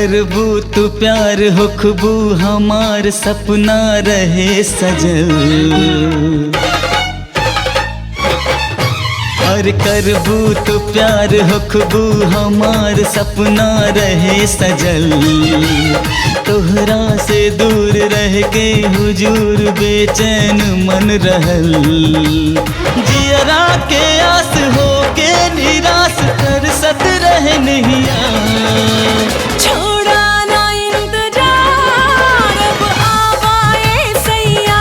करबू तू प्यार होखबू हमार सपना रहे सजल। और करबू तू प्यार होखबू हमार सपना रहे सजल। तोहरा से दूर रह के हुजूर बेचैन मन रहल। जियरा के आस हो के निराश कर सत रह नहिया। छोड़ा ना इंतजार अब आवाए सैया।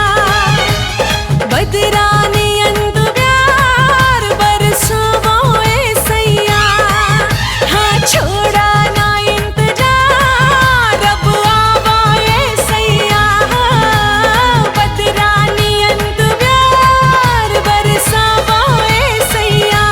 बदरानी अंत प्यार बरसावाए सैया। हाँ छोड़ा ना इंतजार अब आवाए सैया। बदरानी अंत प्यार बरसावाए सैया।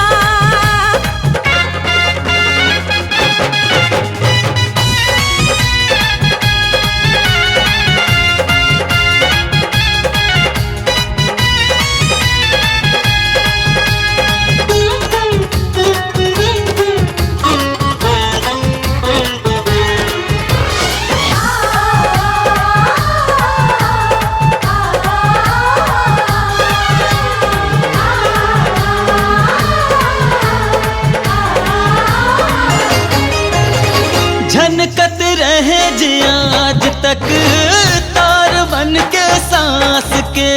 झनकत रहे जे आज तक तार बन के सांस के।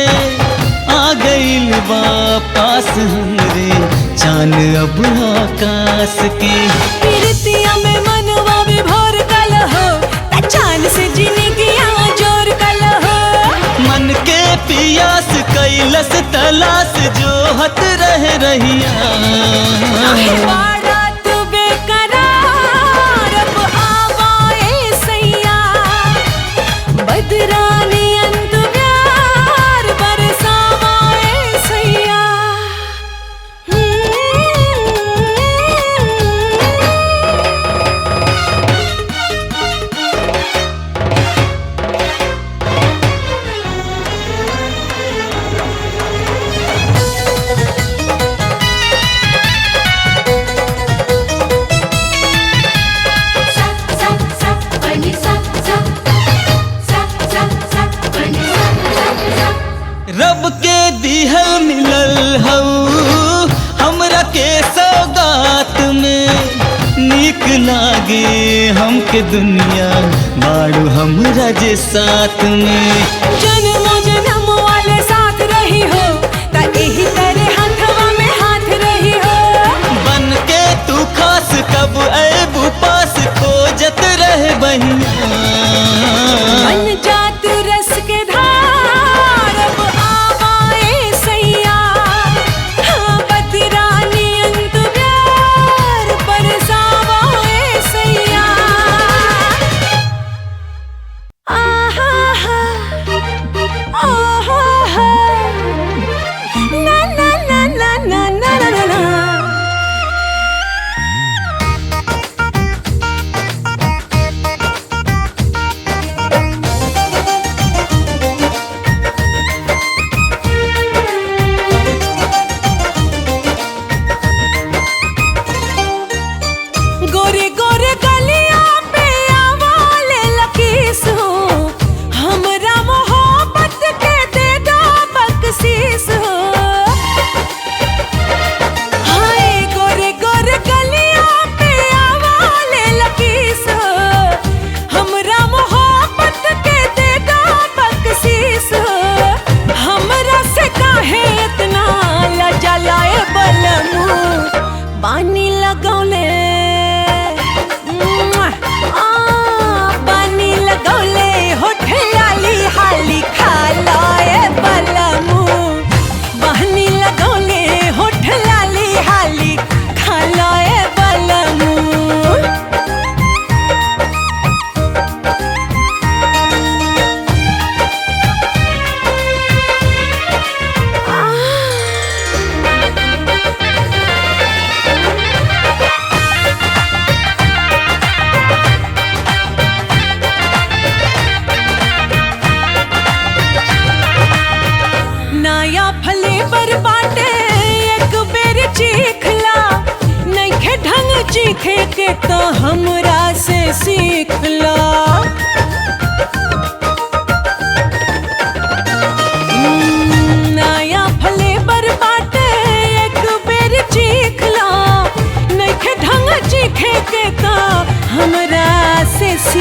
आ गइल वापस हमरे चान अब आकाश के। प्रीतिया में मनवा विभोर कल हो। चांद से जिंदगी जोर कल हो। मन के पियास कैलस तलाश जो हत रह रहिया। बाड़ा तू बेकरार अब आवाए सैया। बदरानी अंत प्यार बरसावाए सैया। रब के दिहल मिलल हऊ हमरा के सौगात में। नीक लागे हमके दुनिया बाड़ू हमरा जे साथ में। जन्मों जन्म वाले साथ रही हो ता एही तरह हाथवा में हाथ रही हो। बन के तू खास कब ऐबू पास खोजत रह बहिया। बन जा तू रस के धार अब आवाए सैया। हाँ बदरानी अंत प्यार बरसावाए सैया। आहा हा आहा हा ना ना ना ना ना ना ना ना।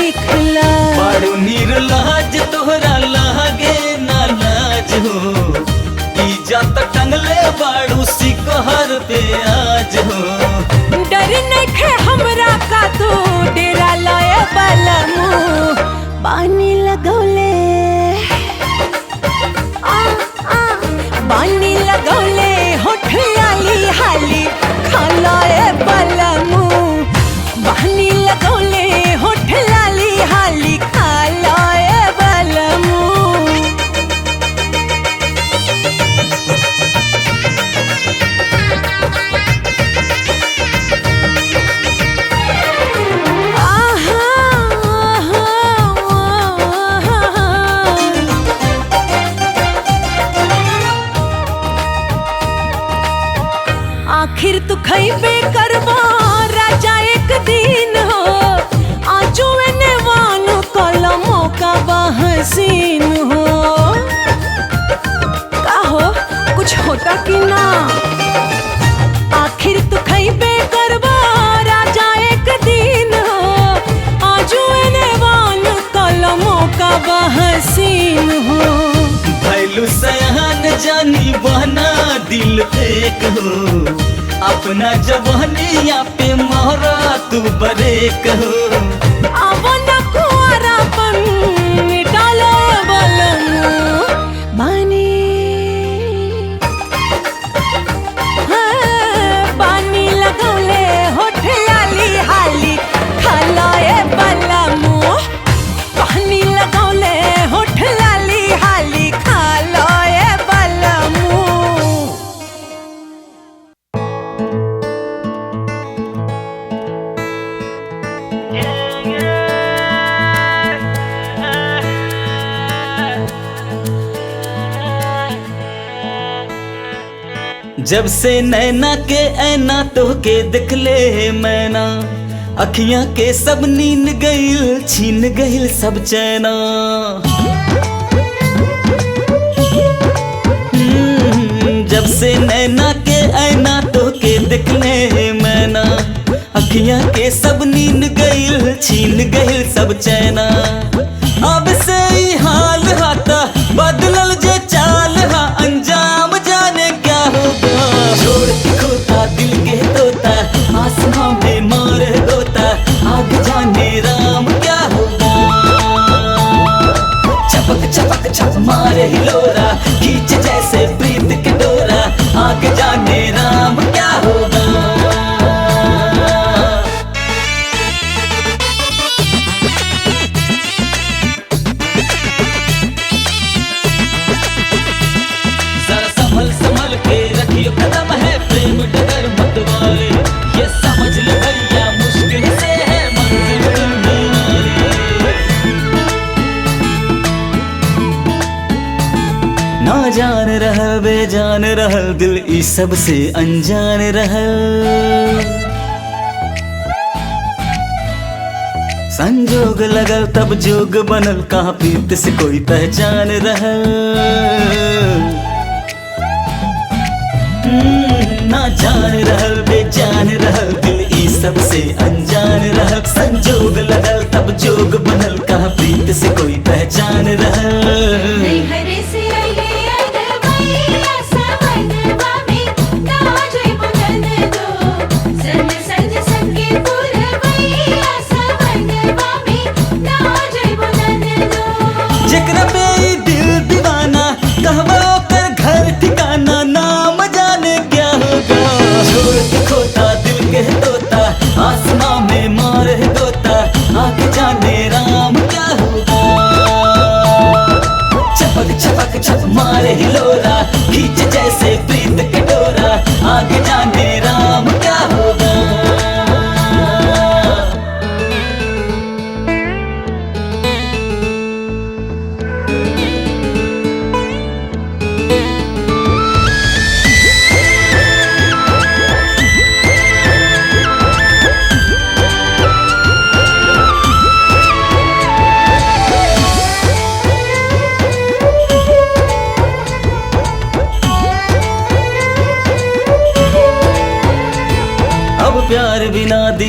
सीखला। बारू निर्लाज तोहरा लागे ना लाज हो, इज्जत टंगले बारू सिकहर पे आज हो। डर नइखे हमरा का तू डेरा लाए वाला मुँह पानी लगौले पानी लगौले होठ लाली हाली खालाए वाला मुँह पानी लगौले होठ लाली हाली खालाए वाला मुँह। आखिर तू खइबे करबो राजा एक दिन हो, आजू एने वानु कलमों का बहसीन हो। का हो कुछ होता कि ना? आखिर तू खइबे करबो राजा एक दिन हो, आजू एने वानु कलमों का बहसीन हो। भैलू सयान जानी बहना दिल फेक हो, अपना जवानिया पे मोहरा तू बरेक हो। अब न कुआरापन मिटालो बलमु बानी पानी लगौले होठ लाली हाली खालाए बलमु पानी लगौले होठ लाली हाली खालाए बलमु। जब से नैना के ऐना तो के दिखले मैना, अखियां के सब नींद गइल छीन गइल सब चैना। जब से नैना के ऐना तो के दिखले मैना, अखियां के सब नींद गइल छीन गइल सब चैना। अब से ही हाल हाता बदलल जे चाल हा, अंजाम जाने क्या होगा। छोड़ के खोता दिल के तोता, आसमां में मारे गोता, आग जाने राम क्या होगा। चपक चपक छप मारे हिलोरा, खींच जैसे प्रीत के डोरा, आग जाने राम क्या होगा। संभल के रखियो कदम है प्रेम डगर मतवाले, ये समझ ले भैया मुश्किल से है मंजिल मिलने वाली। ना जान रहल बेजान रहल दिल ई सब से अनजान रहल। संजोग लगल तब जोग बनल, कहाँ प्रीत से कोई पहचान रहल। ना जान रहल बेजान रहल दिल ई सब से अनजान रहल। संजोग लगल तब जोग बनल, कहाँ प्रीत से कोई पहचान रहल। जेकरा पे ई दिल दीवाना, कहवा ओकर घर ठिकाना, नाम जाने क्या होगा। छोड़ के खोता दिल के तोता, आसमां में मारे गोता, आगे जाने राम क्या होगा। चपक चपक छप मारे हिलोरा, खींच जैसे प्रीत के डोरा, आगे जाने राम क्या होगा।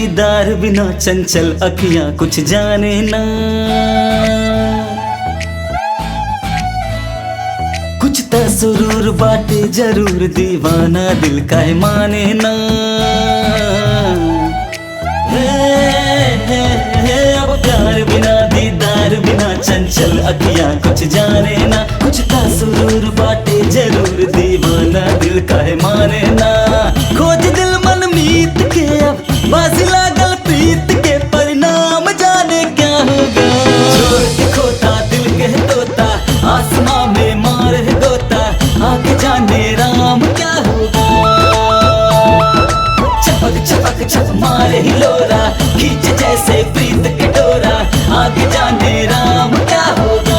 दीदार बिना चंचल अखियां कुछ जाने ना। कुछ तो सुरूर बाटे जरूर दीवाना दिल काहे माने ना। अब प्यार बिना दीदार बिना चंचल अखियां कुछ जाने ना। कुछ तो सुरूर बाटे जरूर दीवाना दिल काहे माने ना। खोज दिल मन मीत के अब बाजी लागल प्रीत के परिणाम जाने क्या होगा। छोड़ के खोता दिल के तोता आसमां में मार है गोता आगे जाने राम क्या होगा। चपक चपक छप मारे हिलोरा खींच जैसे प्रीत के डोरा आगे जाने राम क्या होगा।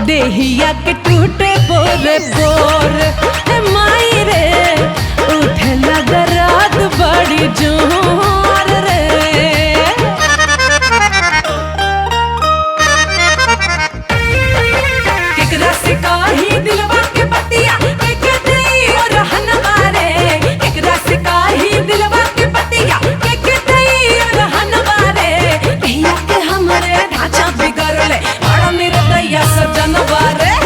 देहिया के टूटे बोरे बोर माई रे उठला दर्द बड़ी जोर रे। केकरा से काही दिलवा के बतिया के दई और हन मारे। केकरा से काही दिलवा के बतिया के दई और हन मारे। कहिया के हमरे ढांचा बिगड़ले बड़ा निर्दया सजनवा रे।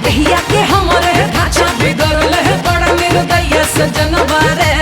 कहिया के हमरे ढांचा बिगड़ले बड़ा निर्दया सजनवा रे।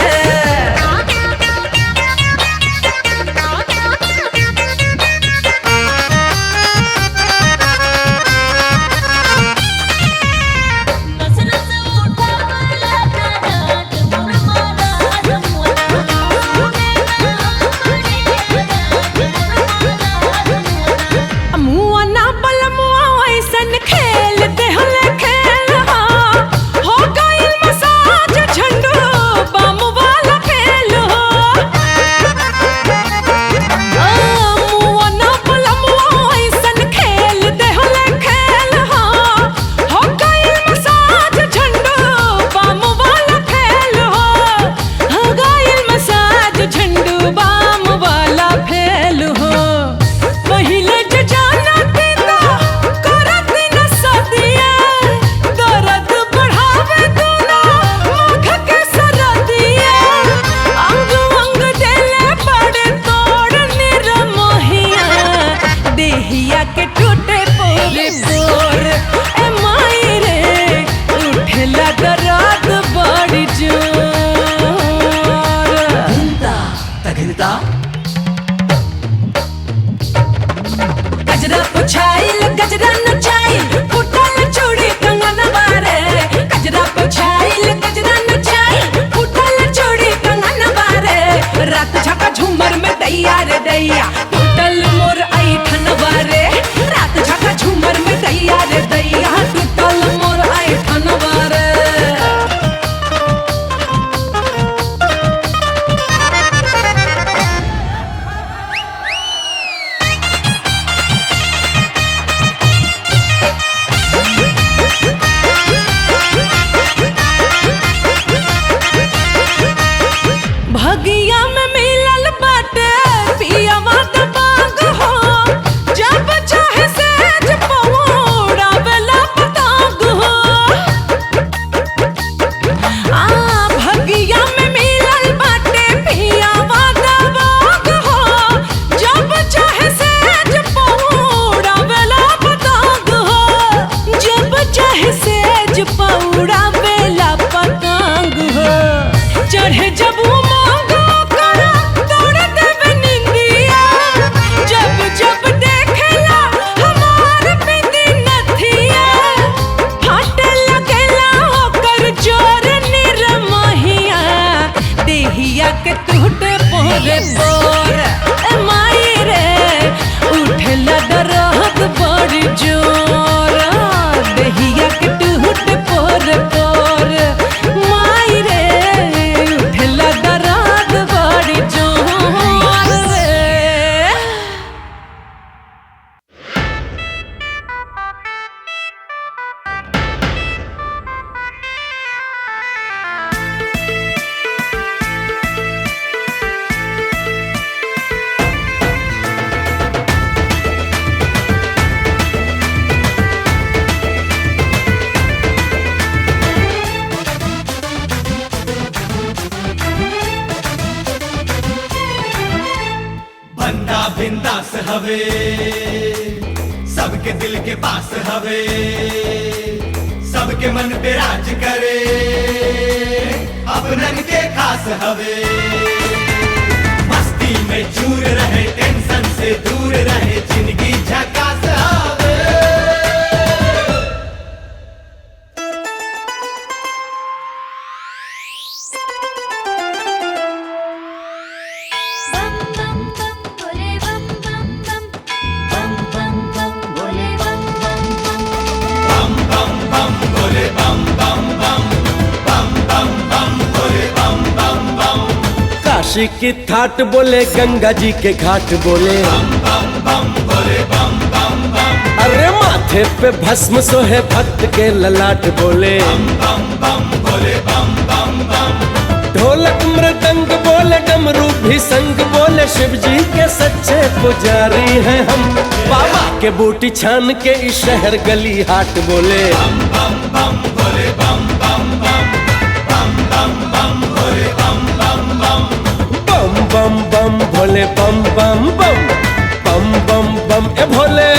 गजरा पुछाइल गजरा नचाइल फुटल चूड़ी कंगन बारे। गजरा पुछाइल गजरा नचाइल फुटल चूड़ी कंगन बारे। रात झका झूमर में दैया रे दैया टूटल मोर ऐठन बारे। रात झका झूमर में दैया रे दैया टूटल मोर ऐठन बारे। भगिया में मिलल बाटे पियवा खास हवे, सबके दिल के पास हवे, सबके मन पे राज करे, अपनन के खास हवे। मस्ती में चूर रहे, टेंशन से दूर रहे, जिंदगी झकास हवे। काशी की थाट बोले, गंगा जी के घाट बोले, अरे माथे पे भस्म सोहे भक्त के ललाट बोले, ढोलक मृदंग बोले, डमरू भी संग बोले, शिव जी के सच्चे पुजारी हैं हम। बाबा के बूटी छान के इस शहर गली हाट बोले, बम बम बम भोले बम बम बम बम बम बम ए भोले।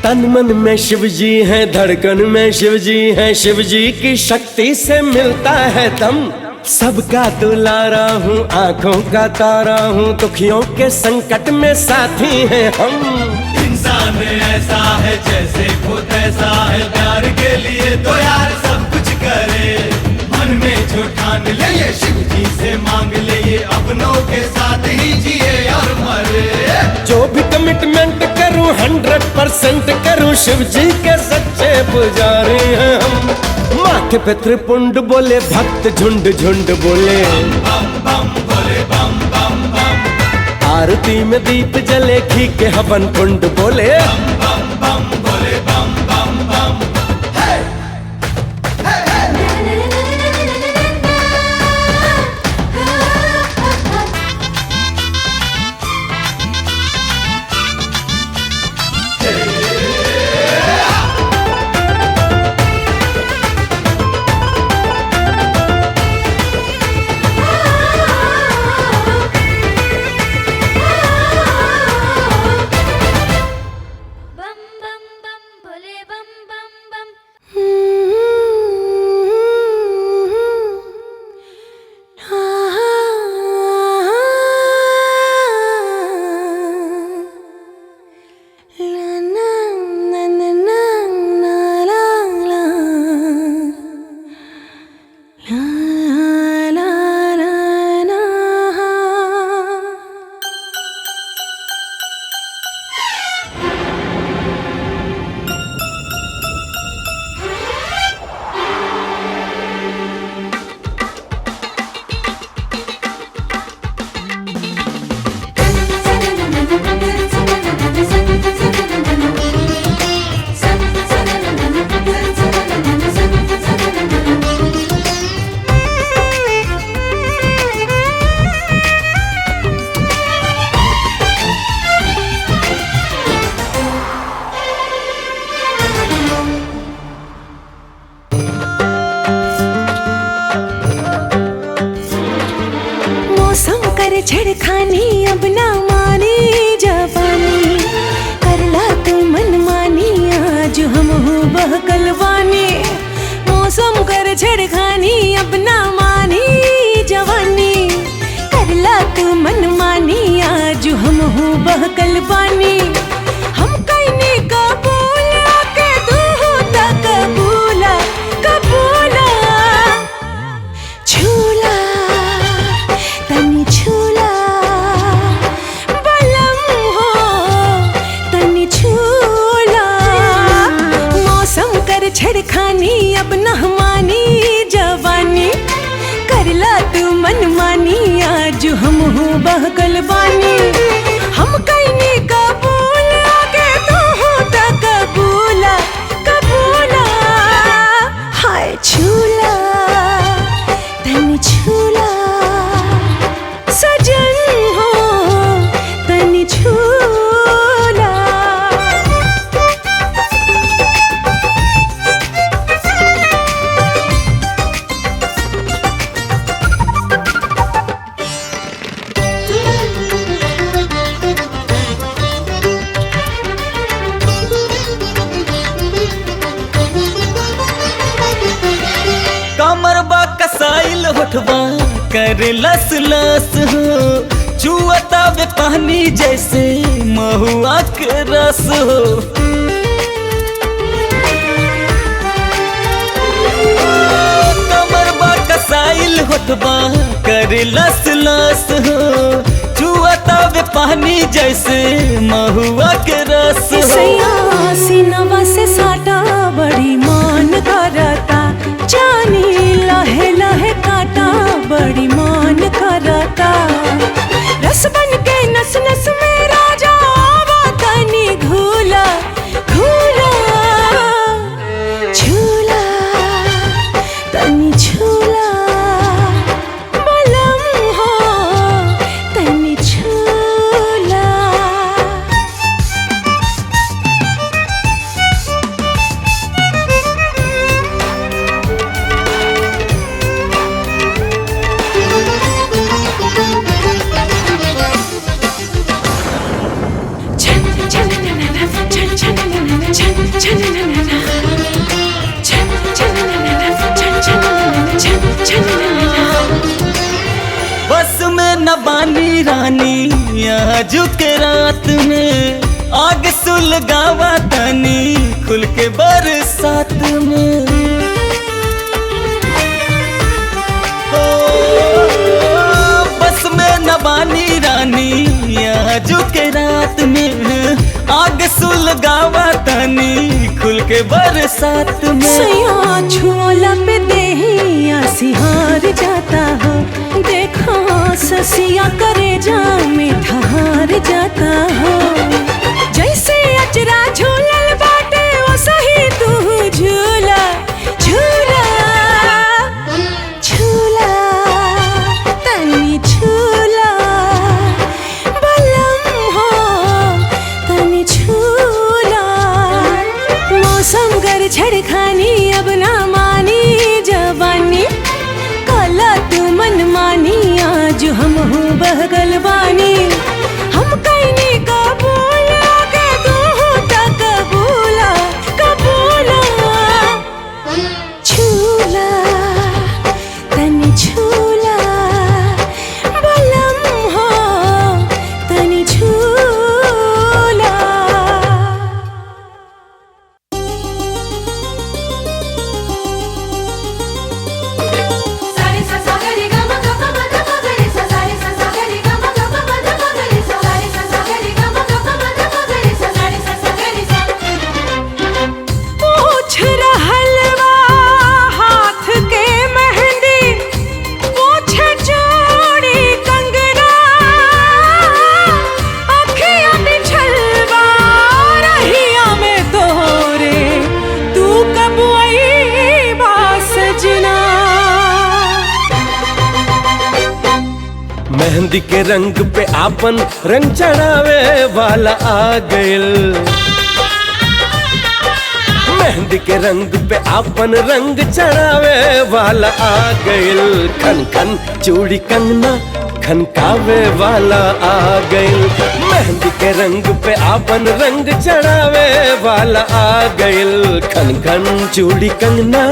तन मन में शिव जी हैं, धड़कन में शिव जी हैं, शिव जी की शक्ति से मिलता है दम। सबका दुलारा हूँ, आंखों का तारा हूँ, दुखियों के संकट में साथी हैं हम। इंसान ऐसा है जैसे खुद ऐसा है, प्यार के लिए तो यार सब कुछ करे। मन में जो ठान ले ये शिव जी से मांग ले, ये अपनों के साथ ही जिए और मरे। जो भी कमिटमेंट करूं 100% करूं, शिव जी के सच्चे पुजारी हैं हम। माथे पे त्रिपुंड बोले, भक्त झुंड झुंड बोले, आरती में दीप जले, घी के हवन कुंड बोले, छेड़खानी अब ना मानी जवानी, करला तू मन मानी, आज हम हो बहकलवानी। मौसम कर छेड़खानी अब ना मानी जवानी, करला तू मन मानी, आज हम हो बहकलवानी। हम कईने कबूला के तू होता कबूला कबूला, झूला तनी झूला बलम हो तनी झूला। मौसम कर छेड़खानी अब न मानी जवानी, करला तू मन मानी, आज हम हो बहकलवानी। हम कईने कबूला के तू होता कबूला होठवा कर लस लस हो, चुअता वे पानी जैसे महुआ के रस हो। कमर बा कसाइल होठवा कर लस लस हो, चुअता वे पानी जैसे महुआ के रस हो। सीनवा से साटा बड़ी मान करता, जानी लहे लहे काटा बड़ी मान करता। रस बन के नस नस में राजा आवा तनी घूला घूला, झूला तनी झूला बलम हो तनी झूला। बस में न बानी रानी आज के रात में, आग सुलगावा तनी खुल के बरसात में। ओ, बस में न बानी रानी आज के रात में, आग सुलगावा तनी खुल के बरसात में। सैया झोला पे देहिया सिहार जाता हो, देखो ससिया करे जा में ठहार जाता हो। जैसे अचरा झूलल बाटे वो सही तू झूला झूला झूला तनी झूला बलम हो तनी झूला। मौसम गर छड़खानी अब ना मानी जवानी, काला तू मन मानी आज हम हूँ बहगल बानी। हम कहीं कबूला के तू होता कबूला कबूला। झूला तनी झूला बलम हो तनी झूला। सारे सा सा ग रे ग म ग प म ध प ग रे सा, सारे सा सा ग रे ग म ग प म ध प ग रे सा, सारे सा सा ग रे ग म ग प म ध प ग रे सा, सारे सा सा ग रे सा। पूछ रहलवा हाथ के मेहंदी, पूछ चूड़ी कंगना, अखियाँ बिछलवा रहिया में तोरे, तू कब आई सजना। मेहंदी के रंग पे आपन रंग चढ़ावे वाला आ गइल। मेहंदी के रंग पे आपन रंग चढ़ावे वाला आ गइल। खन खन चूड़ी कंगना खनकावे वाला आ गइल। मेहंदी के रंग पे आपन रंग चढ़ावे वाला आ गइल। खन खन चूड़ी कंगना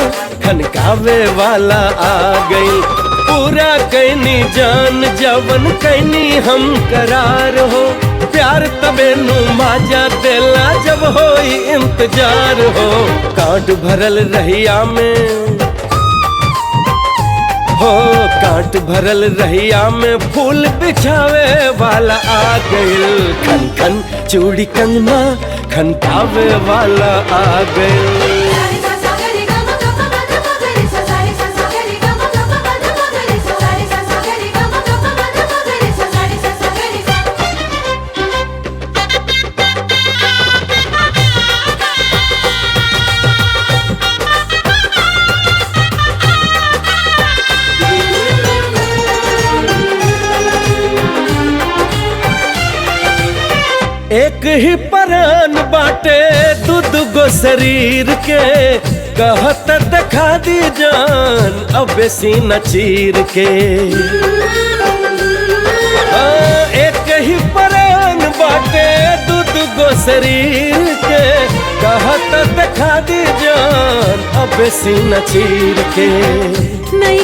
खनकावे वाला आ गइल। पूरा कैनी जान जवन कैनी हम करार हो, प्यार तबे नु माजा देला जब होई इंतजार हो। कांट भरल रहिया में हो, कांट भरल रहिया में फूल बिछावे वाला आ गइल। खन खन चूड़ी कंगना खनकावे वाला आ गइल। सारे सा सा ग रे ग म ग प म ध प ग रे सा, सारे सा सा ग रे ग म ग प म ध प ग रे सा, सारे सा सा ग रे ग म ग प म ध प ग रे सा, सारे सा सा ग रे सा। एक ही परान बाटे दूध गो शरीर के, कहत दिखा दी जान अब सीना चीर के। एक ही परान बाटे दूध गो शरीर के, कहत दिखा दी जान अब सीना चीर के। नहीं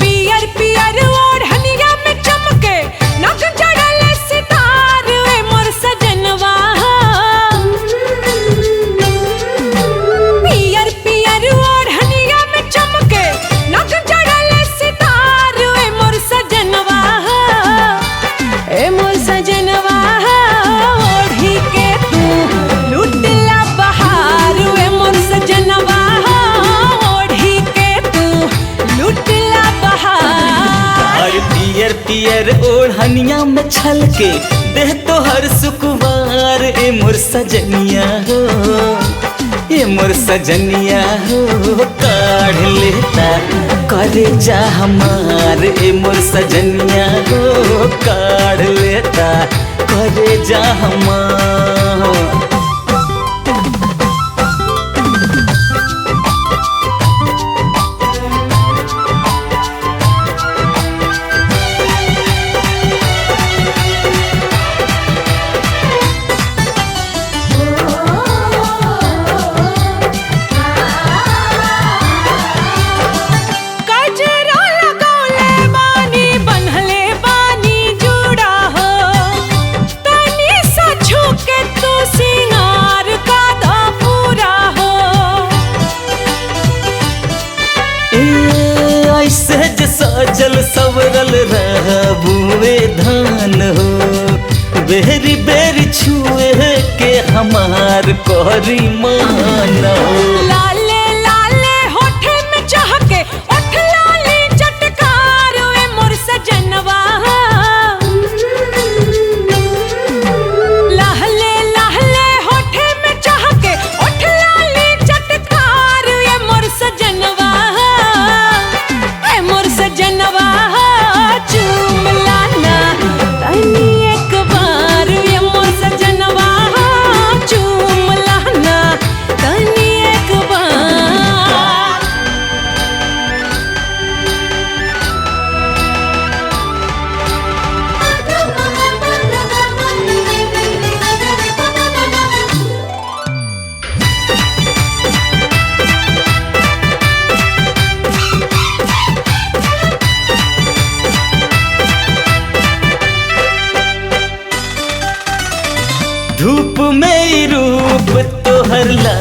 पियर पियर ओढ़निया में चमके नक चढ़ल सितार वे मोर सजनवा पियर पियर ओढ़निया में चमके नक चढ़ल सितार वे मोर सजनवा ए मोर सजनवा ओढ़ी के तू लुटला बहार वे मोर सजनवा ओढ़ी के तू लुटला बहार और पियर पियर ओढ़निया में छलके देह तो हर सुकुमार ए मोर सजनिया हो, ए मोर सजनिया हो, काढ़ लेता करे जा हमार ए मोर सजनिया हो, काढ़ लेता करे जा हमार। गजरा लगौले बानी बन्हले बानी जुड़ा हो तनी सा छूके तू सिंगार का दा पूरा हो ए ऐसे जे सजल सवरल रहबुए धान हो, बेरी बेरी छुए के हमार कोरी मान हो। लाले लाले होठे में चहके ओठ लाली चटकार वे मोर सजनवा लहले लहले होठे में चहके ओठ लाली चटकार वे मोर सजनवा ए मोर सजनवा चूम लाना तनी एक बार ये मोर सजनवा चूम लाना तनी एक बार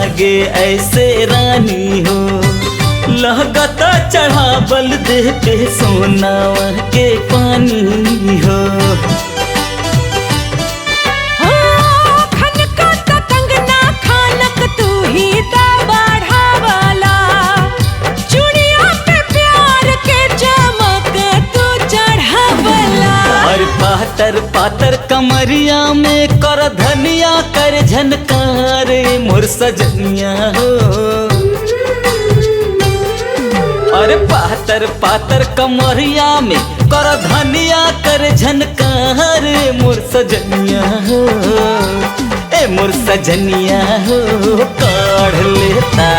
लागे ऐसे रानी हो, लगता चढ़ावल देह पे सोनावा के पानी हो। खनकत कंगना खानक तू ही ता बढ़ावला, चूड़िया पे प्यार के चमक तू चढ़ावला। और पातर पातर कमरिया में कर धनिया कर झनकार मोर सजनिया हो। अरे पातर पातर कमरिया में कर धनिया कर झनकार मोर सजनिया हो। ए मोर सजनिया हो काढ़ लेता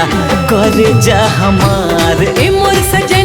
करे जा हमार। ए मोर सजनिया